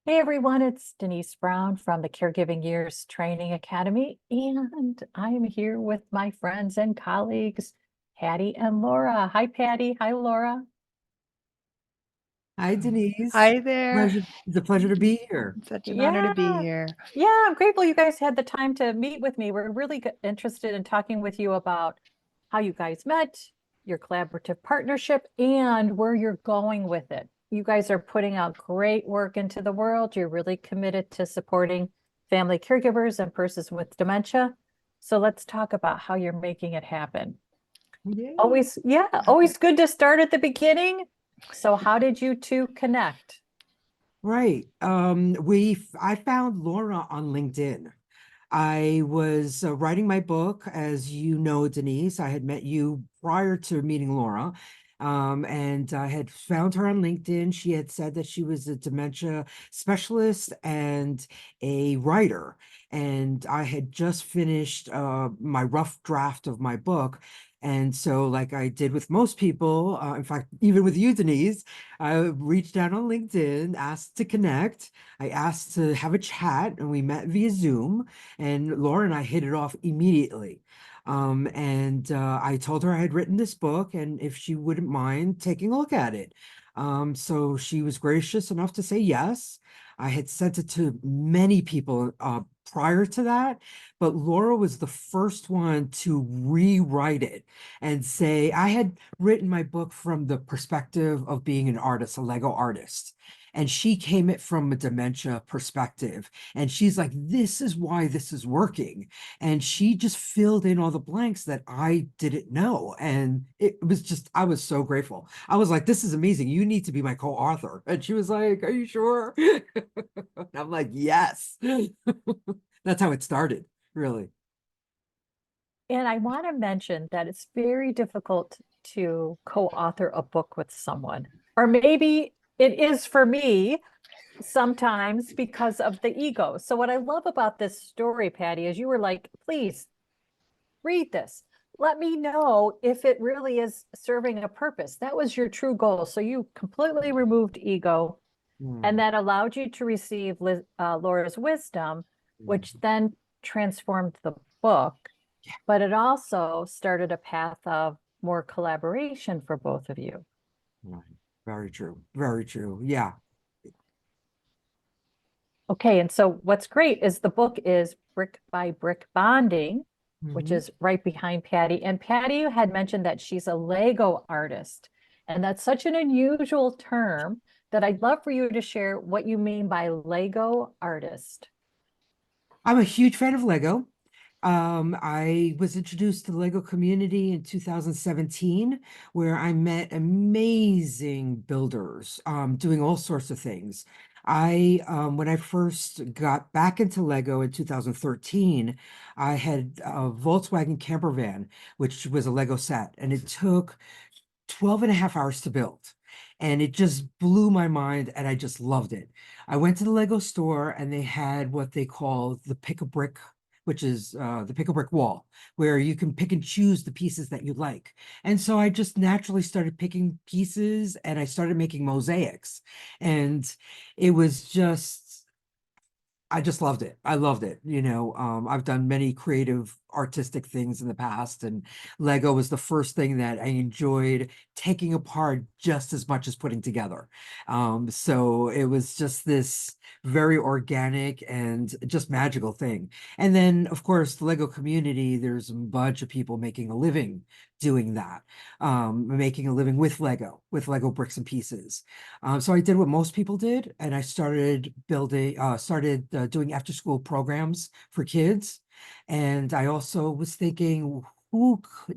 Hey everyone, it's Denise Brown from the Caregiving Years Training Academy, and I am here with my friends and colleagues, Patty and Laura. Hi, Patty. Hi, Laura. Hi, Denise. Hi there. Pleasure. It's a pleasure to be here. Such an honor to be Yeah, here. yeah, I'm grateful you guys had the time to meet with me. We're really interested in talking with you about how you guys met, your collaborative partnership, and where you're going with it. You guys are putting out great work into the world. You're really committed to supporting family caregivers and persons with dementia. So let's talk about how you're making it happen. Yay. Always good to start at the beginning. So how did you two connect? Right. I found Laura on LinkedIn. I was writing my book, as you know, Denise. I had met you prior to meeting Laura. And I had found her on LinkedIn. She had said that she was a dementia specialist and a writer. And I had just finished my rough draft of my book. And so, like I did with most people, in fact, even with you, Denise, I reached out on LinkedIn, asked to connect. I asked to have a chat, and we met via Zoom. And Laura and I hit it off immediately. And I told her I had written this book and if she wouldn't mind taking a look at it. So she was gracious enough to say yes. I had sent it to many people prior to that, but Laura was the first one to rewrite it and say, I had written my book from the perspective of being an artist, a Lego artist. And she came it from a dementia perspective. And she's like, this is why this is working. And she just filled in all the blanks that I didn't know. And it was just, I was so grateful. I was like, this is amazing. You need to be my co-author. And she was like, are you sure? And I'm like, yes. That's how it started, really. And I want to mention that it's very difficult to co-author a book with someone, or maybe it is for me sometimes because of the ego. So what I love about this story, Patty, is you were like, please read this. Let me know if it really is serving a purpose. That was your true goal. So you completely removed ego, and Mm, that allowed you to receive Laura's wisdom, which mm. then transformed the book, Yeah, but it also started a path of more collaboration for both of you. right. Very true. Very true. Yeah. Okay, and so what's great is the book is Brick by Brick Bonding, which Mhm. is right behind Patty. And Patty had mentioned that she's a Lego artist. And that's such an unusual term that I'd love for you to share what you mean by Lego artist. I'm a huge fan of Lego. I was introduced to the Lego community in 2017, where I met amazing builders doing all sorts of things. When I first got back into Lego in 2013, I had a Volkswagen camper van, which was a Lego set, and it took 12 and a half hours to build. And it just blew my mind, and I just loved it. I went to the Lego store, and they had what they call the pick a brick, which is the pick a brick wall, where you can pick and choose the pieces that you like. And so I just naturally started picking pieces, and I started making mosaics. And it was just I just loved it. I loved it. I've done many creative artistic things in the past, and Lego was the first thing that I enjoyed taking apart just as much as putting together. So it was just this very organic and just magical thing. And then, of course, the Lego community, there's a bunch of people making a living doing that, making a living with Lego bricks and pieces. So I did what most people did, and I started doing after school programs for kids. And I also was thinking,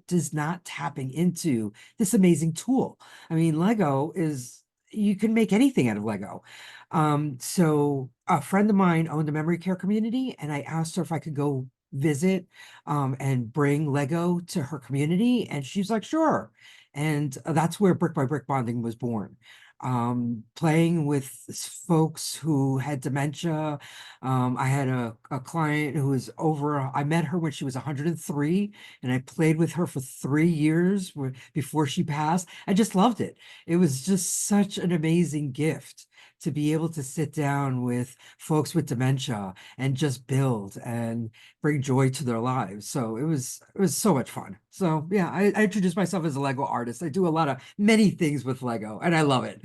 does not tapping into this amazing tool? I mean, you can make anything out of Lego. So a friend of mine owned a memory care community, and I asked her if I could go visit and bring Lego to her community. And she's like, sure. And that's where Brick by Brick Bonding was born. playing with folks who had dementia. I had a client who was I met her when she was 103, and I played with her for 3 years before she passed. I just loved it. It was just such an amazing gift to be able to sit down with folks with dementia and just build and bring joy to their lives. So it was so much fun. So yeah, I introduced myself as a Lego artist. I do a lot of many things with Lego, and I love it.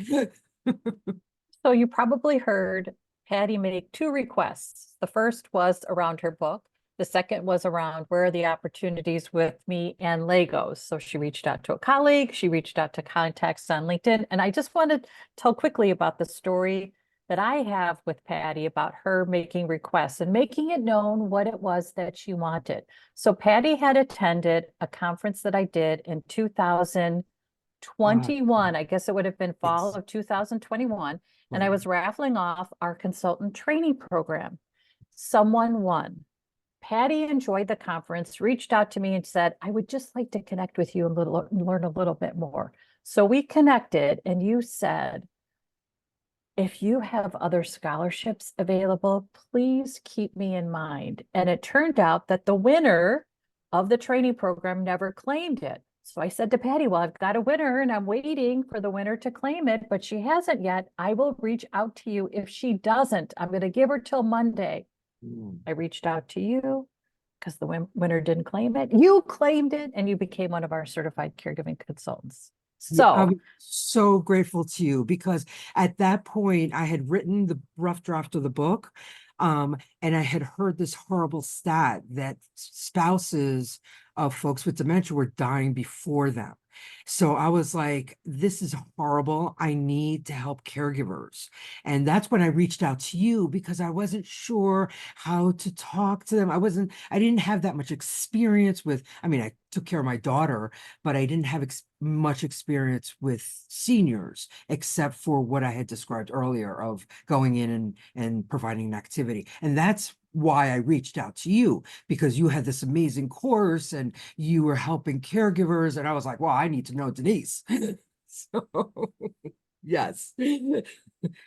So you probably heard Patty make two requests. The first was around her book. The second was around where are the opportunities with me and Legos. So she reached out to a colleague, she reached out to contacts on LinkedIn. And I just wanted to tell quickly about the story that I have with Patty about her making requests and making it known what it was that she wanted. So Patty had attended a conference that I did in 2021. I guess it would have been fall Yes, of 2021. And I right. was raffling off our consultant training program. Someone won. Patty enjoyed the conference, reached out to me and said, I would just like to connect with you and learn a little bit more. So we connected, and you said, if you have other scholarships available, please keep me in mind. And it turned out that the winner of the training program never claimed it. So I said to Patty, well, I've got a winner and I'm waiting for the winner to claim it, but she hasn't yet. I will reach out to you if she doesn't. I'm going to give her till Monday. Mm. I reached out to you because the winner didn't claim it. You claimed it and you became one of our certified caregiving consultants. Yeah, So I'm so grateful to you because at that point I had written the rough draft of the book. And I had heard this horrible stat that spouses of folks with dementia were dying before them. So I was like, this is horrible. I need to help caregivers. And that's when I reached out to you because I wasn't sure how to talk to them. I didn't have that much experience with, I mean, I took care of my daughter, but I didn't have much experience with seniors, except for what I had described earlier of going in and providing an activity. And that's why I reached out to you because you had this amazing course and you were helping caregivers. And I was like, well, I need to know Denise. So, yes.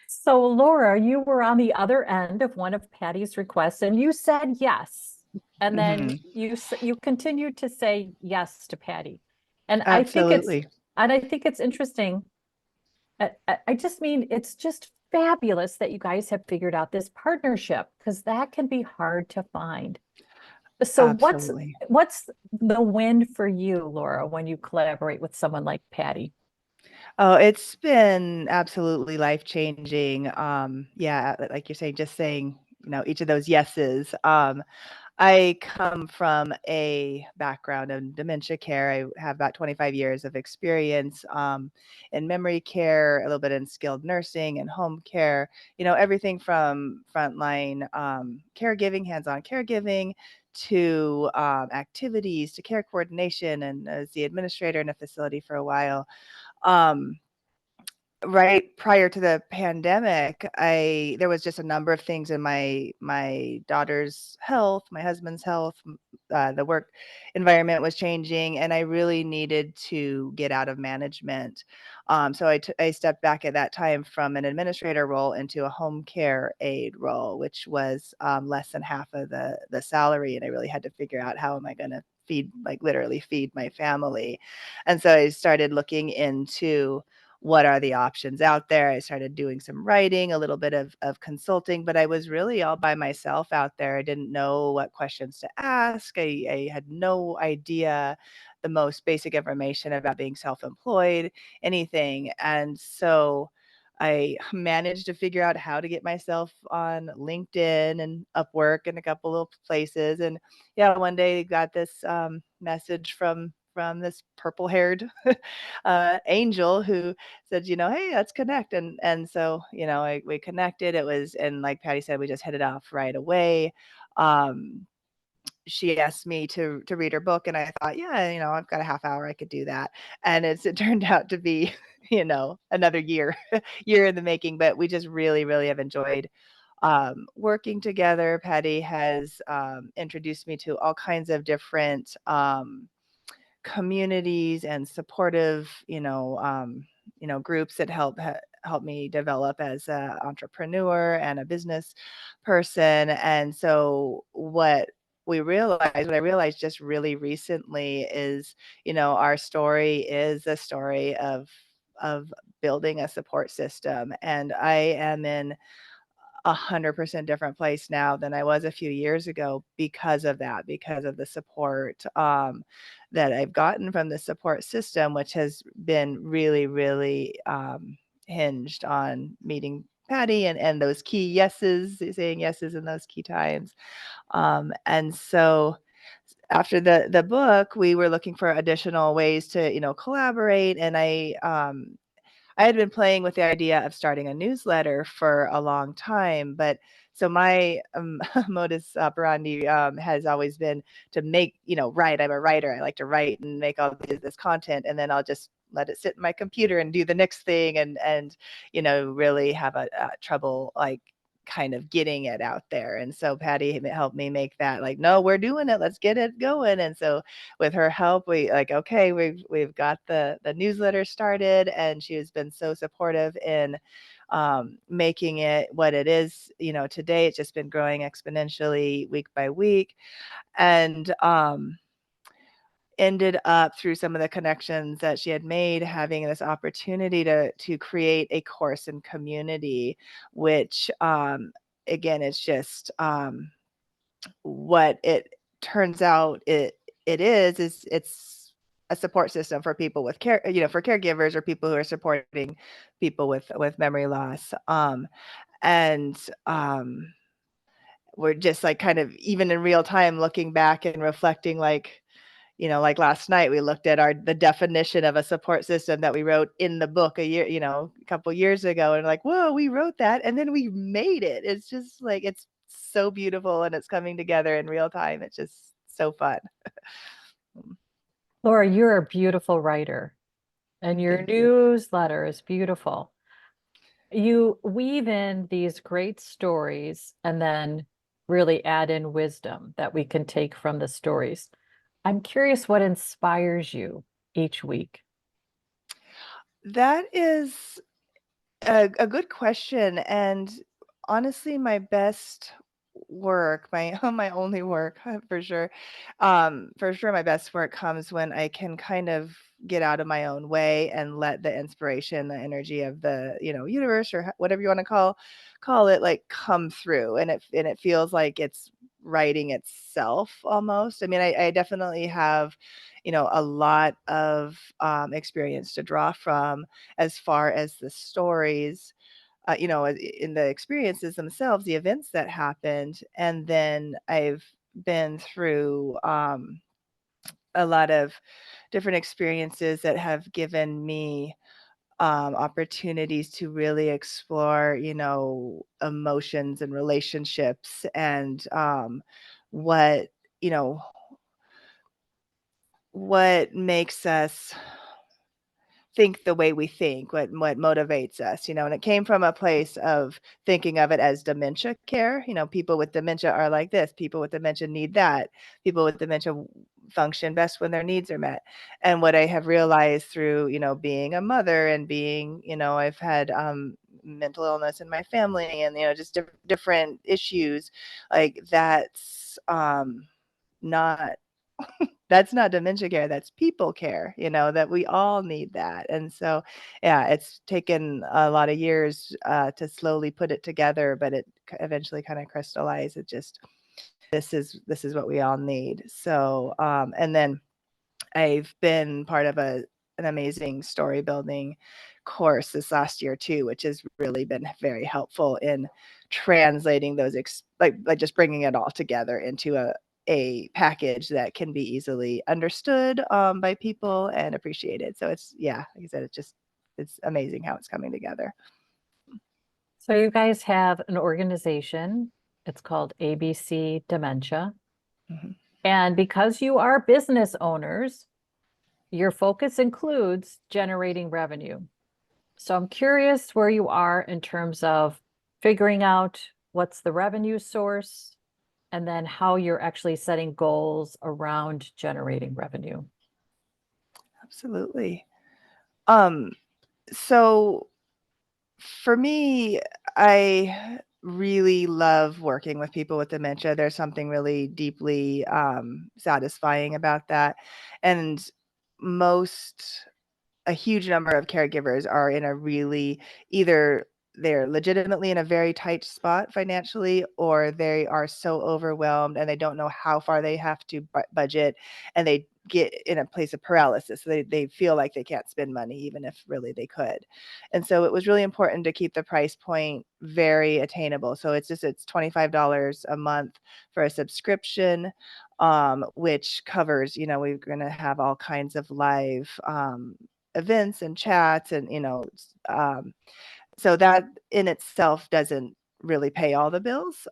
So Laura, you were on the other end of one of Patty's requests and you said yes. And then Hmm. you continued to say yes to Patty. And I think it's Absolutely. and I think it's interesting. I just mean it's just fabulous that you guys have figured out this partnership because that can be hard to find. So Absolutely. what's the win for you, Laura, when you collaborate with someone like Patty? Oh, it's been absolutely life-changing. Yeah, like you're saying, just saying, each of those yeses. I come from a background in dementia care. I have about 25 years of experience in memory care, a little bit in skilled nursing and home care, everything from frontline caregiving, hands-on caregiving, to activities, to care coordination, and as the administrator in a facility for a while. Um, Right prior to the pandemic, there was just a number of things in my daughter's health, my husband's health, the work environment was changing, and I really needed to get out of management. So I stepped back at that time from an administrator role into a home care aide role, which was less than half of the salary, and I really had to figure out how am I going to feed, like literally feed my family. And so I started looking into what are the options out there. I started doing some writing, a little bit of consulting, but I was really all by myself out there. I didn't know what questions to ask. I had no idea the most basic information about being self-employed, anything. And so I managed to figure out how to get myself on LinkedIn and Upwork and a couple of places. And yeah, one day got this message from this purple-haired angel who said, hey, let's connect. And so, we connected. It was, and like Patty said, we just hit it off right away. Um, she asked me to read her book, and I thought, yeah, I've got a half hour, I could do that. And it turned out to be, another year in the making. But we just really, really have enjoyed working together. Patty has introduced me to all kinds of different communities and supportive, groups that helped me develop as an entrepreneur and a business person. And so what I realized just really recently is, our story is a story of building a support system. And I am in 100% different place now than I was a few years ago because of that, because of the support that I've gotten from the support system, which has been really, really hinged on meeting Patty and those key yeses, saying yeses in those key times. And so after the book, we were looking for additional ways to, collaborate. And I had been playing with the idea of starting a newsletter for a long time, but so my modus operandi has always been to write. I'm a writer. I like to write and make all this content, and then I'll just let it sit in my computer and do the next thing, and really have a trouble like kind of getting it out there. And so Patty helped me make that like, no, we're doing it. Let's get it going. And so with her help, we've got the newsletter started, and she has been so supportive in making it what it is. Today it's just been growing exponentially week by week, and ended up through some of the connections that she had made having this opportunity to create a course and community, which again, it's just what it turns out it is it's a support system for people with care, for caregivers or people who are supporting people with memory loss. And we're just like kind of even in real time looking back and reflecting, like, like last night we looked at the definition of a support system that we wrote in the book a couple years ago, and like, whoa, we wrote that and then we made it. It's just like, it's so beautiful, and it's coming together in real time. It's just so fun. Laura, you're a beautiful writer, and your Thank you. newsletter is beautiful. You weave in these great stories and then really add in wisdom that we can take from the stories. I'm curious what inspires you each week. That is a good question. And honestly, my best work, my my only work for sure, my best work comes when I can kind of get out of my own way and let the inspiration, the energy of the universe, or whatever you want to call it, like, come through, and it feels like it's writing itself almost. I mean, I definitely have a lot of experience to draw from as far as the stories, in the experiences themselves, the events that happened. And then I've been through a lot of different experiences that have given me opportunities to really explore, emotions and relationships, and what, you know, what makes us think the way we think, what motivates us, and it came from a place of thinking of it as dementia care. People with dementia are like this, people with dementia need that, people with dementia function best when their needs are met. And what I have realized through, being a mother and being, I've had mental illness in my family, and just different issues, like not that's not dementia care, that's people care, that we all need that. And so, yeah, it's taken a lot of years to slowly put it together, but it eventually kind of crystallized. It just, this is what we all need. So, and then I've been part of an amazing story building course this last year too, which has really been very helpful in translating those like just bringing it all together into a package that can be easily understood by people and appreciated. So it's, yeah, like I said, it's amazing how it's coming together. So you guys have an organization. It's called ABC Dementia. Mhm. And because you are business owners, your focus includes generating revenue. So I'm curious where you are in terms of figuring out what's the revenue source and then how you're actually setting goals around generating revenue. Absolutely. So For me, I really love working with people with dementia. There's something really deeply satisfying about that. And most a huge number of caregivers are in a really either they're legitimately in a very tight spot financially, or they are so overwhelmed and they don't know how far they have to budget, and they get in a place of paralysis. So they feel like they can't spend money even if really they could. And so it was really important to keep the price point very attainable. So it's $25 a month for a subscription, which covers, we're going to have all kinds of live events and chats, and so that in itself doesn't really pay all the bills,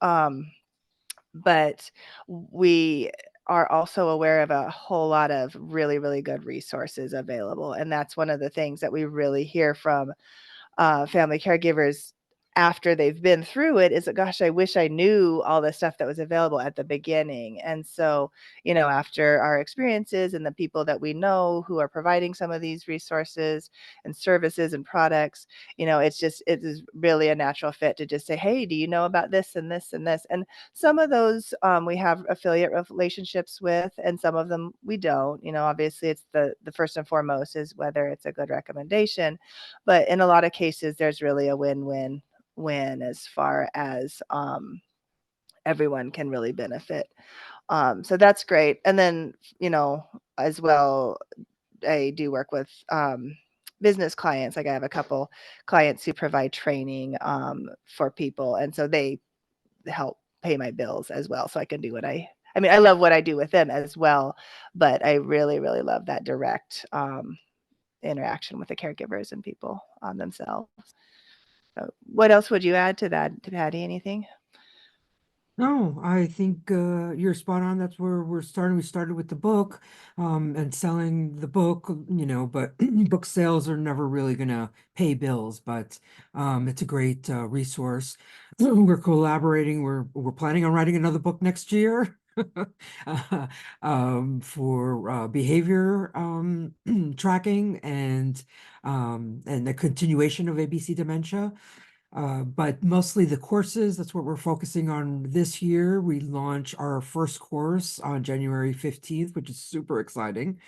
but we are also aware of a whole lot of really, really good resources available, and that's one of the things that we really hear from family caregivers after they've been through it, is that, gosh, I wish I knew all the stuff that was available at the beginning. And so, after our experiences and the people that we know who are providing some of these resources and services and products, it is really a natural fit to just say, hey, do you know about this and this and this? And some of those we have affiliate relationships with, and some of them we don't. Obviously it's the first and foremost is whether it's a good recommendation. But in a lot of cases, there's really a win-win as far as everyone can really benefit. So that's great. And then, as well, I do work with business clients. Like I have a couple clients who provide training for people. And so they help pay my bills as well. So I can do I mean, I love what I do with them as well, but I really, really love that direct interaction with the caregivers and people on themselves. What else would you add to that, to Patty? Anything? No, I think you're spot on. That's where we're starting. We started with the book and selling the book, but book sales are never really gonna pay bills, but it's a great resource. We're collaborating. We're planning on writing another book next year. For behavior tracking and the continuation of ABC dementia. But mostly the courses, that's what we're focusing on this year. We launch our first course on January 15th, which is super exciting.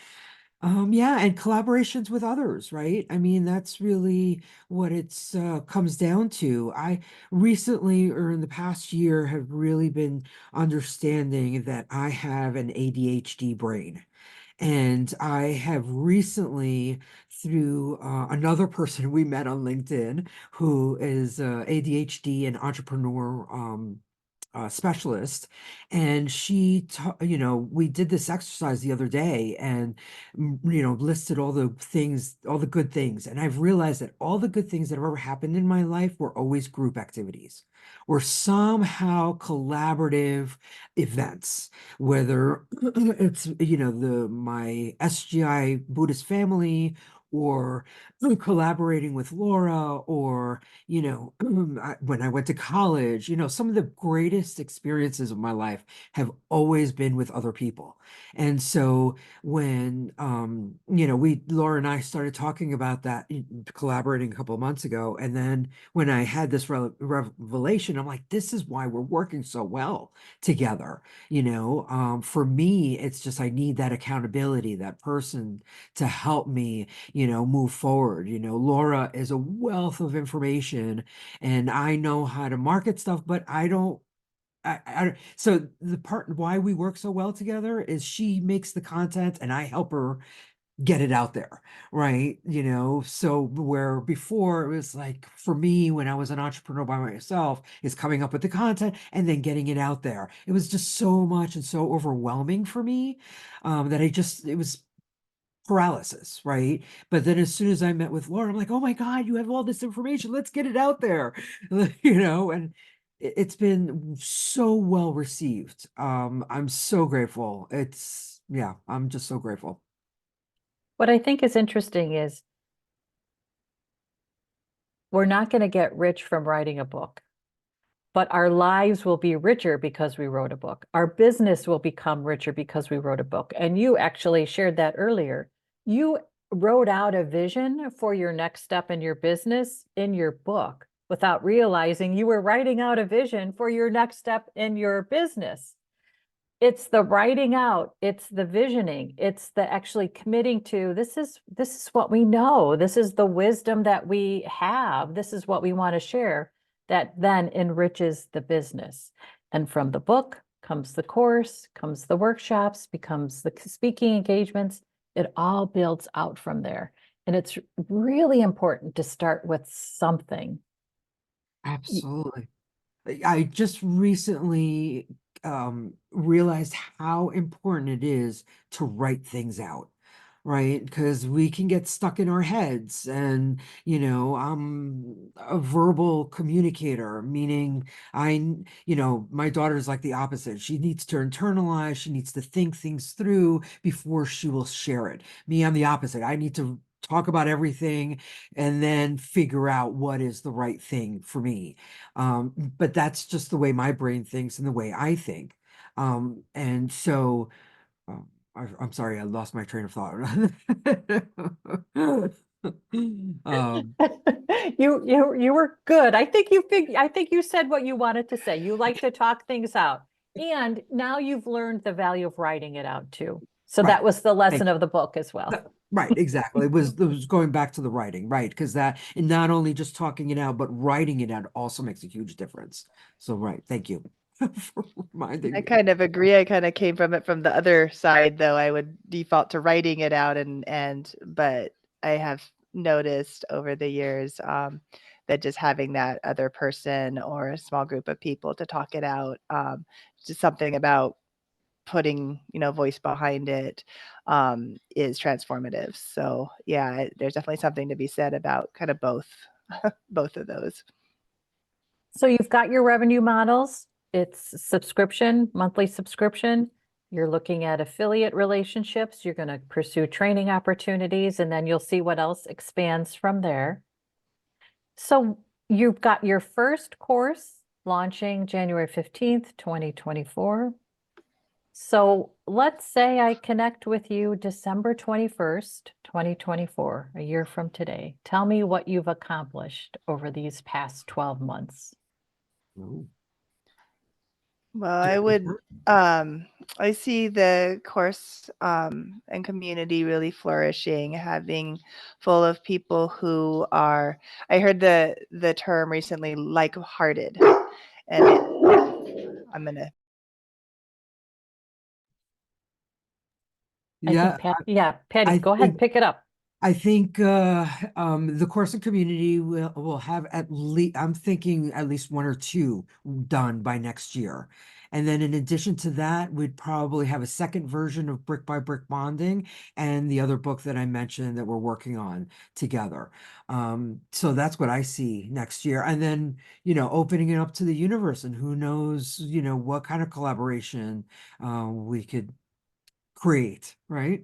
Yeah, and collaborations with others, right? I mean, that's really what it's comes down to. I recently, or in the past year, have really been understanding that I have an ADHD brain. And I have recently, through another person we met on LinkedIn, who is ADHD and entrepreneur specialist, and we did this exercise the other day, and listed all the things, all the good things, and I've realized that all the good things that have ever happened in my life were always group activities, were somehow collaborative events, whether it's my SGI Buddhist family, or collaborating with Laura, or when I went to college, some of the greatest experiences of my life have always been with other people. And so when Laura and I started talking about that, collaborating a couple of months ago, and then when I had this revelation, I'm like, this is why we're working so well together. For me, it's just I need that accountability, that person to help me, move forward. Laura is a wealth of information, and I know how to market stuff, but I don't. So the part why we work so well together is she makes the content and I help her get it out there, right? So where before it was like, for me, when I was an entrepreneur by myself, is coming up with the content and then getting it out there. It was just so much and so overwhelming for me, that it was paralysis, right? But then as soon as I met with Laura, I'm like, oh my God, you have all this information. Let's get it out there. And it's been so well received. I'm so grateful. Yeah, I'm just so grateful. What I think is interesting is we're not going to get rich from writing a book, but our lives will be richer because we wrote a book. Our business will become richer because we wrote a book. And you actually shared that earlier. You wrote out a vision for your next step in your business in your book without realizing you were writing out a vision for your next step in your business. It's the writing out, it's the visioning, it's the actually committing to this is what we know. This is the wisdom that we have. This is what we want to share that then enriches the business. And from the book comes the course, comes the workshops, becomes the speaking engagements. It all builds out from there. And it's really important to start with something. Absolutely. I just recently realized how important it is to write things out, right? Because we can get stuck in our heads, and I'm a verbal communicator, meaning my daughter's like the opposite. She needs to internalize, she needs to think things through before she will share it. Me, I'm the opposite. I need to talk about everything and then figure out what is the right thing for me. But that's just the way my brain thinks and the way I think. And so I'm sorry, I lost my train of thought. um, You were good. I think you said what you wanted to say. You like to talk things out. And now you've learned the value of writing it out too. So right. that was the lesson of the book as well. Right, exactly. It was going back to the writing, right? Because that, and not only just talking it out, but writing it out also makes a huge difference. So, right, thank you for reminding I me. kind of agree. I kind of came from it from the other side, though. I would default to writing it out, but I have noticed over the years that just having that other person or a small group of people to talk it out, just something about putting voice behind it is transformative. So yeah, there's definitely something to be said about kind of both of those. So you've got your revenue models. It's subscription, monthly subscription. You're looking at affiliate relationships. You're going to pursue training opportunities, and then you'll see what else expands from there. So you've got your first course launching January 15th, 2024. So let's say I connect with you December 21st, 2024, a year from today. Tell me what you've accomplished over these past 12 months. Ooh. Well, I see the course and community really flourishing, having full of people who are, I heard the term recently, like-hearted. And I'm gonna I think Yeah, Patty, I go ahead, think pick it up. I think the course and community will have at least, I'm thinking at least one or two done by next year. And then in addition to that, we'd probably have a second version of Brick by Brick Bonding and the other book that I mentioned that we're working on together. So that's what I see next year. And then, opening it up to the universe, and who knows, what kind of collaboration we could create, right?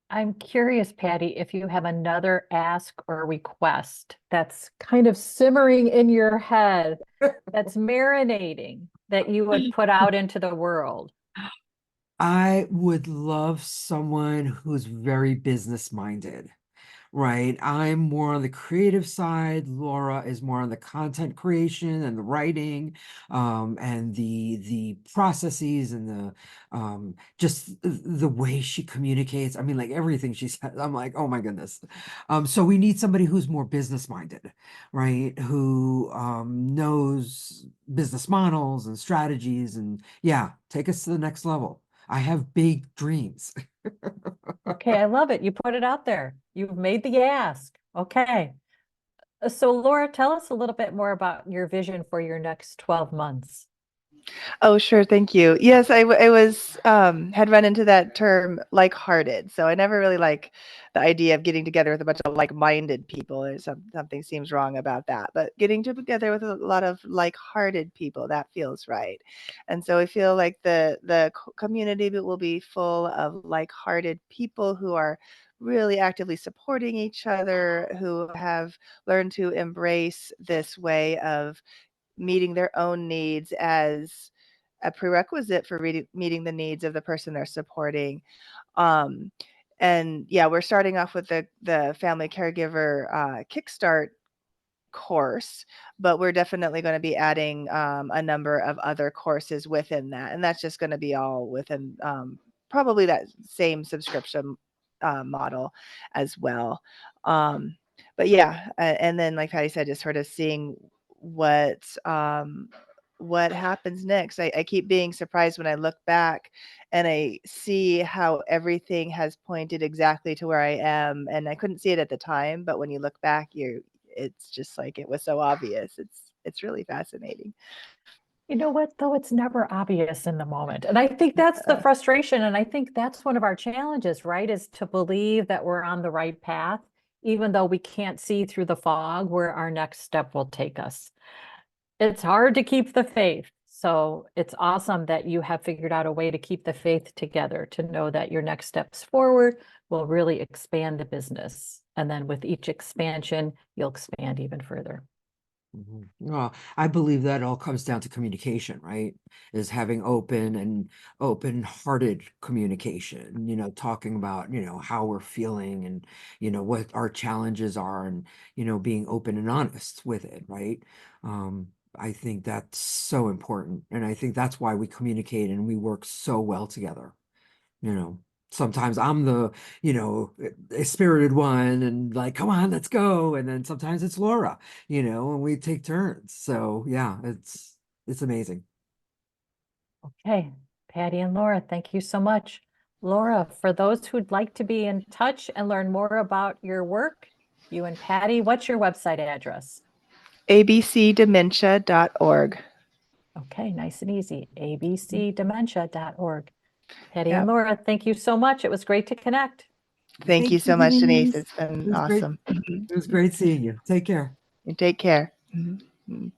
I'm curious, Patty, if you have another ask or request that's kind of simmering in your head, that's marinating, that you would put out into the world. I would love someone who's very business minded, right? I'm more on the creative side. Laura is more on the content creation and the writing, and the processes and the just the way she communicates. I mean, like everything she says, I'm like, oh my goodness. So we need somebody who's more business minded, right? Who knows business models and strategies, and yeah, take us to the next level. I have big dreams. Okay, I love it. You put it out there. You've made the ask. Okay. So Laura, tell us a little bit more about your vision for your next 12 months. Oh, sure. Thank you. Yes, I was had run into that term like-hearted. So I never really like the idea of getting together with a bunch of like-minded people. There's something seems wrong about that. But getting together with a lot of like-hearted people, that feels right. And so I feel like the community will be full of like-hearted people who are really actively supporting each other, who have learned to embrace this way of meeting their own needs as a prerequisite for meeting the needs of the person they're supporting. Um, And yeah, we're starting off with the family caregiver kickstart course, but we're definitely going to be adding a number of other courses within that, and that's just going to be all within probably that same subscription model as well. But yeah, and then like Patty said, just sort of seeing what happens next. I keep being surprised when I look back and I see how everything has pointed exactly to where I am, and I couldn't see it at the time, but when you look back, it's just like it was so obvious. It's really fascinating. You know what, though? It's never obvious in the moment. And I think that's the frustration. And I think that's one of our challenges, right? Is to believe that we're on the right path, even though we can't see through the fog where our next step will take us. It's hard to keep the faith. So it's awesome that you have figured out a way to keep the faith together, to know that your next steps forward will really expand the business. And then with each expansion, you'll expand even further. Well, I believe that all comes down to communication, right? Is having open-hearted communication, talking about, how we're feeling and, what our challenges are and, being open and honest with it, right? I think that's so important. And I think that's why we communicate and we work so well together. Sometimes I'm the, spirited one and like, come on, let's go. And then sometimes it's Laura, and we take turns. So yeah, it's amazing. Okay, Patty and Laura, thank you so much. Laura, for those who'd like to be in touch and learn more about your work, you and Patty, what's your website address? abcdementia.org. Okay, nice and easy, abcdementia.org. Patty Yep. and Laura, thank you so much. It was great to connect. Thank you so much, Denise. It's It been was great. awesome. It was great seeing you. Take care. You take care. Mhm.